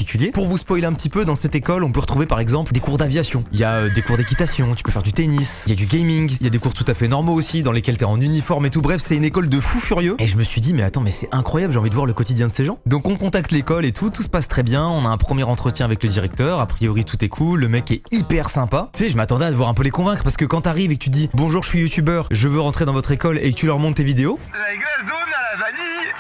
particulier. Pour vous spoiler un petit peu, dans cette école, on peut retrouver par exemple des cours d'aviation. Il y a des cours d'équitation, tu peux faire du tennis, il y a du gaming, il y a des cours tout à fait normaux aussi, dans lesquels t'es en uniforme et tout. Bref, c'est une école de fous furieux. Et je me suis dit, mais attends, mais c'est incroyable, j'ai envie de voir le quotidien de ces gens. Donc on contacte l'école et tout se passe très bien. On a un premier entretien avec le directeur. A priori, tout est cool. Le mec est hyper sympa. Tu sais, je m'attendais à devoir un peu les convaincre parce que quand t'arrives et que tu dis bonjour, je suis youtubeur, je veux rentrer dans votre école et que tu leur montres tes vidéos. La glaçonne à la vanille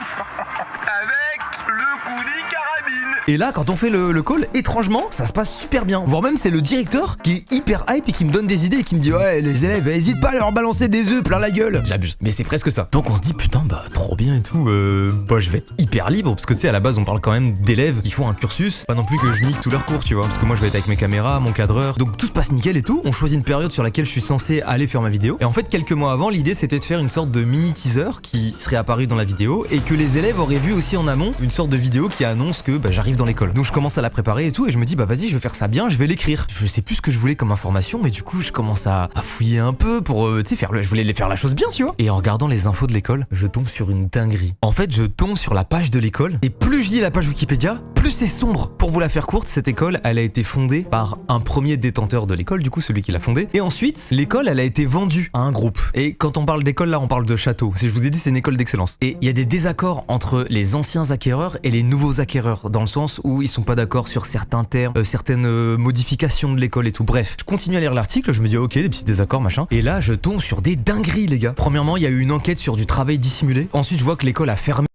avec le coulis carabine. Et là, quand on fait le call, étrangement, ça se passe super bien. Voire même, c'est le directeur qui est hyper hype et qui me donne des idées et qui me dit ouais, les élèves, hésite pas à leur balancer des œufs plein la gueule. J'abuse, mais c'est presque ça. Donc on se dit putain, bah trop bien et tout. Bah je vais être hyper libre parce que tu sais, à la base, on parle quand même d'élèves qui font un cursus. Pas non plus que je nique tous leurs cours, tu vois. Parce que moi, je vais être avec mes caméras, mon cadreur. Donc tout se passe nickel et tout. On choisit une période sur laquelle je suis censé aller faire ma vidéo. Et en fait, quelques mois avant, l'idée c'était de faire une sorte de mini teaser qui serait apparu dans la vidéo et que les élèves auraient vu aussi en amont une sorte de vidéo qui annonce que bah, j'arrive dans l'école. Donc je commence à la préparer et tout et je me dis bah vas-y, je vais faire ça bien, je vais l'écrire. Je sais plus ce que je voulais comme information, mais du coup je commence à fouiller un peu pour tu sais je voulais faire la chose bien, tu vois. Et en regardant les infos de l'école, je tombe sur une dinguerie. En fait, je tombe sur la page de l'école et plus je lis la page Wikipédia, plus c'est sombre. Pour vous la faire courte, cette école, elle a été fondée par un premier détenteur de l'école, du coup celui qui l'a fondée. Et ensuite, l'école, elle a été vendue à un groupe. Et quand on parle d'école, là, on parle de château. Je vous ai dit, c'est une école d'excellence. Et il y a des désaccords entre les anciens acquéreurs et les nouveaux acquéreurs, dans le sens où ils sont pas d'accord sur certains termes, certaines modifications de l'école et tout. Bref, je continue à lire l'article, je me dis ok, des petits désaccords, machin. Et là, je tombe sur des dingueries, les gars. Premièrement, il y a eu une enquête sur du travail dissimulé. Ensuite, je vois que l'école a fermé